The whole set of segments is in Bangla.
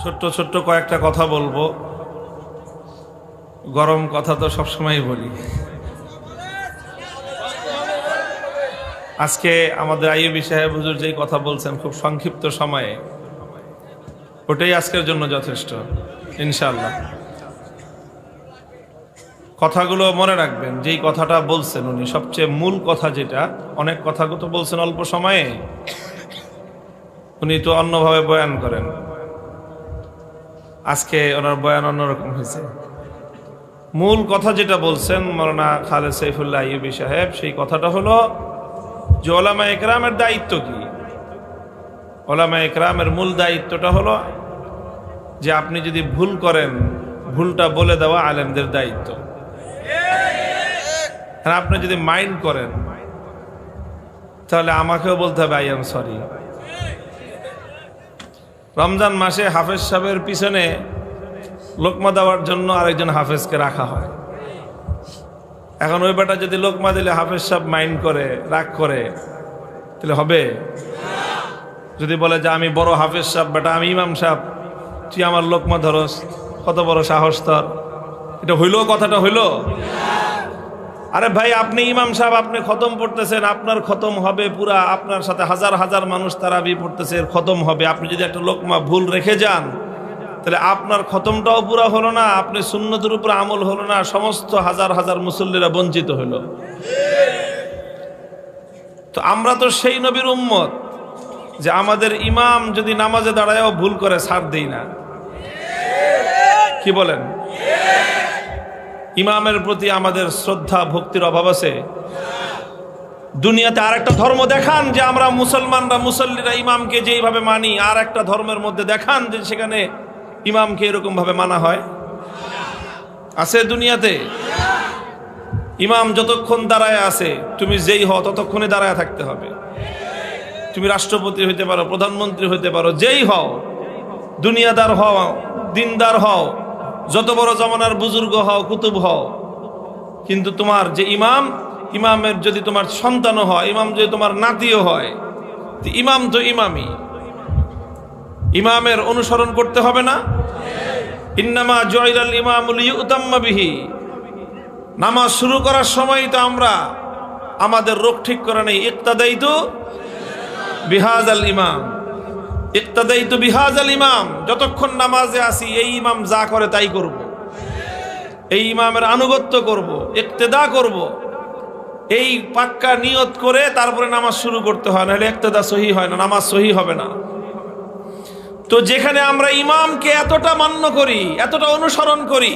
ছোট্ট ছোট্ট কয়েকটা কথা বলবো। গরম কথা তো সবসময় বলি। আজকে আমাদের আইয়ুবী সাহেব হুজুর যেই কথা বলছেন খুব সংক্ষিপ্ত সময়ে, ওটাই আজকের জন্য যথেষ্ট ইনশাআল্লাহ। কথাগুলো মনে রাখবেন, যেই কথাটা বলছেন উনি সবচেয়ে মূল কথা, যেটা অনেক কথা তো বলছেন অল্প সময়ে, উনি তো অন্যভাবে বয়ান করেন। আজকে ওনার বয়ান অন্যরকম হয়েছে। মূল কথা যেটা বলছেন মাওলানা খালেদ সাইফুল্লাহ আইয়ুবী সাহেব, সেই কথাটা হলো যে ওলামা ইকরামের দায়িত্ব কি। ওলামা ইকরামের মূল দায়িত্বটা হলো যে আপনি যদি ভুল করেন, ভুলটা বলে দেওয়া আলেমদের দায়িত্ব। আর আপনি যদি মাইন্ড করেন তাহলে আমাকেও বলতে হবে আই এম সরি। রমজান মাসে হাফেজ সাহেবের পিছনে লোকমা দেওয়ার জন্য আরেকজন হাফেজকে রাখা হয়। এখন ওই বেটা যদি লোকমা দিলে হাফেজ সাহেব মাইন্ড করে, রাগ করে, তাহলে হবে? যদি বলে যে আমি বড় হাফেজ সাহেব, বেটা আমি ইমাম সাহেব, তুই আমার লোকমা ধরস, কত বড় সাহস তোর, এটা হইলো? কথাটা হইলো? আরে ভাই, আপনি ইমাম সাহেব, আপনি খতম পড়তেছেন, আপনার খতম হবে পুরা, আপনার সাথে হাজার হাজার মানুষ তারাবি পড়তেছে, এর খতম হবে। আপনি যদি একটা লোকমা ভুল রেখে যান তাহলে আপনার খতমটাও পুরা হলো না, আপনি সুন্নতের উপর আমল হলো না, সমস্ত হাজার হাজার মুসল্লিরা বঞ্চিত হলো। তো আমরা তো সেই নবীর উম্মত যে আমাদের ইমাম যদি নামাজে দাঁড়ায়ও ভুল করে ছাড় দেই না। কি বলেন? ইমামের প্রতি আমাদের শ্রদ্ধা ভক্তির অভাব আছে? দুনিয়াতে আর একটা ধর্ম দেখান যে আমরা মুসলমানরা, মুসল্লিরা ইমামকে যেইভাবে মানি, আর একটা ধর্মের মধ্যে দেখান যে সেখানে ইমামকে এরকম ভাবে মানা হয়? আছে দুনিয়াতে? ইমাম যতক্ষণ দাঁড়ায় আছে, তুমি যেই হও ততক্ষণে দাঁড়ায় থাকতে হবে। তুমি রাষ্ট্রপতি হইতে পারো, প্রধানমন্ত্রী হইতে পারো, যেই হও, দুনিয়াদার হও, দিনদার হও, যত বড় জমানার বুজুর্গ হও, কুতুব হও, কিন্তু তোমার যে ইমাম, ইমামের যদি তোমার সন্তানও হয়, ইমাম যদি তোমার নাতিও হয়, ইমাম তো ইমামই, ইমামের অনুসরণ করতে হবে না? ইন্নামা জুইলাল ইমামু লিইউতাম্মা বিহি। নামাজ শুরু করার সময় তো আমরা আমাদের রোগ ঠিক করে নেই, ইক্তাদাইতু বিহাজাল ইমাম, ইক্তাদাইতু বিহাজাল ইমাম। যতক্ষণ নামাজে আসি এই ইমাম যা করে তাই করব, এই ইমামের আনুগত্য করব, ইক্তেদা করব, এই পাক্কা নিয়ত করে তারপরে নামাজ শুরু করতে হয়, নাহলে ইক্তেদা সহি হয় না, নামাজ সহি হবে না। তো যেখানে আমরা ইমামকে এতটা মান্য করি, এতটা অনুসরণ করি,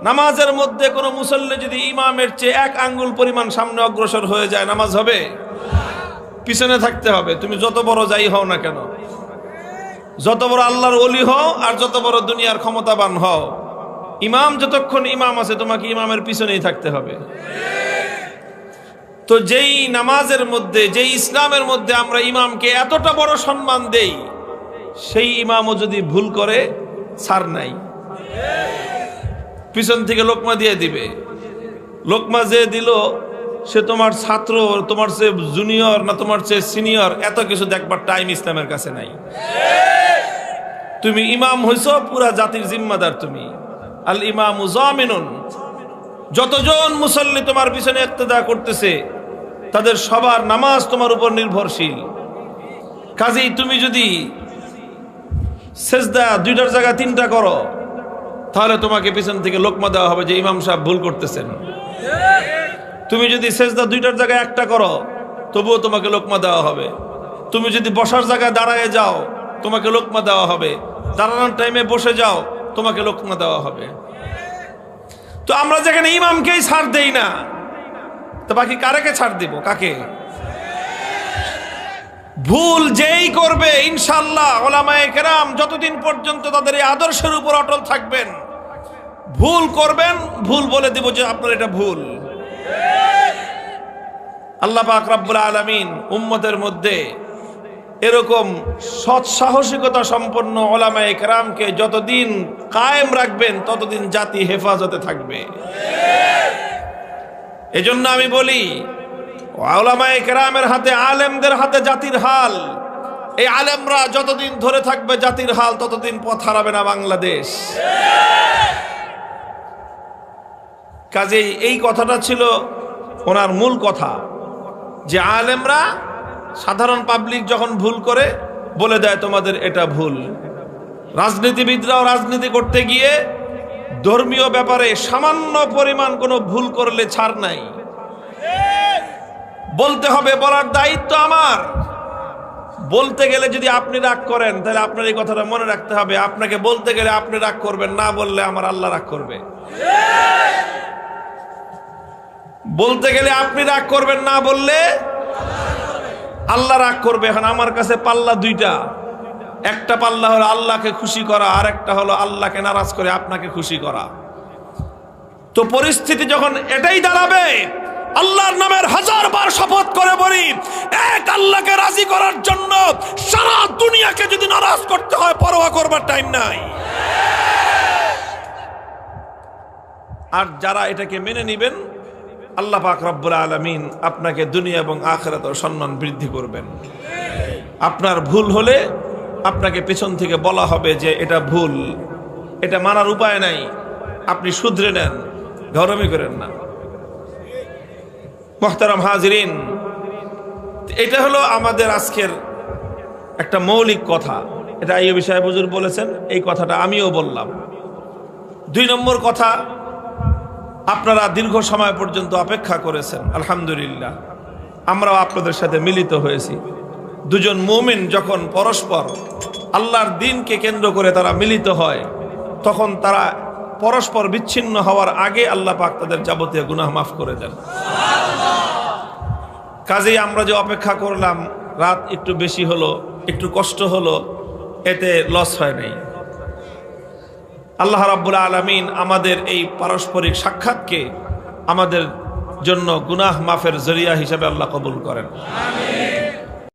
নামাজের মধ্যে কোনো মুসল্লি যদি ইমামের চেয়ে এক আঙ্গুল পরিমাণ সামনে অগ্রসর হয়ে যায়, নামাজ হবে? পিছনে থাকতে হবে। তুমি যত বড় যাই হও না কেন, যত বড় আল্লাহর ওলি হও আর যত বড় দুনিয়ার ক্ষমতাবান হও, ইমাম যতক্ষণ ইমাম আছে তোমাকে ইমামের পিছনেই থাকতে হবে। তো যেই নামাজের মধ্যে, যেই ইসলামের মধ্যে আমরা ইমামকে এতটা বড় সম্মান দেই, সেই ইমামও যদি ভুল করে ছাড় নাই, পিছন থেকে লোকমা দিয়ে দিবে। লোকমা যে দিল সে তোমার ছাত্র, তোমার চেয়ে জুনিয়র না তোমার চেয়ে সিনিয়র, এত কিছু দেখবার টাইম ইসলামের কাছে নাই। তুমি ইমাম হইছো, পুরা জাতির জিম্মাদার তুমি। আল ইমামু জামিনুন। যতজন মুসল্লি তোমার পিছনে ইক্তেদা করতেছে তাদের সবার নামাজ তোমার উপর নির্ভরশীল। কাজেই তুমি যদি সেজদা দুইটার জায়গায় তিনটা করো, তাহলে তোমাকে পিছন থেকে লোকমা দেওয়া হবে যে ইমাম সাহেব ভুল করতেছেন। তুমি যদি সেজদা দুইটার জায়গায় একটা করো, তবুও তোমাকে লোকমা দেওয়া হবে। তুমি যদি বসার জায়গায় দাঁড়ায় যাও, তোমাকে লোকমা দেওয়া হবে। দাঁড়ানোর টাইমে বসে যাও, তোমাকে লোকমা দেওয়া হবে। তো আমরা যেখানে ইমামকেই ছাড় দেই না, তো বাকি কারাকে ছাড় দিব? কাকে? ভুল যেই করবে ইনশাআল্লাহ উলামায়ে কেরাম যতদিন পর্যন্ত তাদের এই আদর্শের উপর অটল থাকবেন, ভুল করবেন, ভুল বলে দিব যে আপনার এটা ভুল। আল্লাহ পাক রব্বুল আলামিন উম্মতের মধ্যে এরকম সৎ সাহসিকতা সম্পন্ন উলামায়ে কেরামকে যতদিন কায়েম রাখবেন, ততদিন জাতি হেফাজতে থাকবে। এজন্য আমি বলি, উলামায়ে কেরামের হাতে, আলেমদের হাতে জাতির হাল। এই আলেমরা যতদিন ধরে থাকবে জাতির হাল ততদিন পথ হারাবে না বাংলাদেশ। কাজেই এই কথাটা ছিল ওনার মূল কথা, যে আলেমরা সাধারণ পাবলিক যখন ভুল করে বলে দেয় তোমাদের এটা ভুল। রাজনীতিবিদরাও রাজনীতি করতে গিয়ে ধর্মীয় ব্যাপারে সামান্য পরিমাণ কোনো ভুল করলে ছাড় নাই, বলতে হবে, বলার দায়িত্ব আমার। বলতে গেলে যদি আপনি রাগ করেন তাহলে আপনার এই কথাটা মনে রাখতে হবে, আপনাকে বলতে গেলে আপনি রাগ করবেন, না বললে আমার আল্লাহ রাগ করবে। বলতে গেলে আপনি রাগ করবেন, না বললে আল্লাহ রাগ করবে। এখন আমার কাছে পাল্লা দুইটা, একটা পাল্লা হলো আল্লাহকে খুশি করা, আর একটা হলো আল্লাহকে নারাজ করে আপনাকে খুশি করা। তো পরিস্থিতি যখন এটাই দাঁড়াবে, আল্লাহর নামের 1000 বার শপথ করে বলি, এক আল্লাহকে রাজি করার জন্য সারা দুনিয়াকে যদি নারাজ করতে হয় পরোয়া করবার টাইম নাই। আর যারা এটাকে মেনে নেবেন, আল্লাহ পাক রব্বুল আলামিন আপনাকে দুনিয়া এবং আখিরাতের সম্মান বৃদ্ধি করবেন। আপনার ভুল হলে আপনাকে পেছন থেকে বলা হবে যে এটা ভুল, এটা মানার উপায় নাই, আপনি শুধরে নেন, গরমই করেন না। মুহতারাম হাজিরিন, এটা হলো আমাদের আজকের একটা মৌলিক কথা। এটা আইয়ুবী সাহেব হুজুর বলেছেন, এই কথাটা আমিও বললাম। 2 নম্বর কথা, আপনারা দীর্ঘ সময় পর্যন্ত অপেক্ষা করেছেন, আলহামদুলিল্লাহ। আমরাও আপনাদের সাথে মিলিত হয়েছি। দুজন মুমিন যখন পরস্পর আল্লাহর দ্বীনকে কেন্দ্র করে তারা মিলিত হয়, তখন তারা পরস্পর বিচ্ছিন্ন হওয়ার আগে আল্লাহ পাক তাদের যাবতীয় গুনাহ মাফ করে দেন। কাজেই আমরা যে অপেক্ষা করলাম, রাত একটু বেশি হলো, একটু কষ্ট হলো, এতে লস হয় নাই। আল্লাহ রাব্বুল আলামিন আমাদের এই পারস্পরিক সাক্ষাৎকে আমাদের জন্য গুনাহ মাফের জরিয়া হিসেবে আল্লাহ কবুল করেন।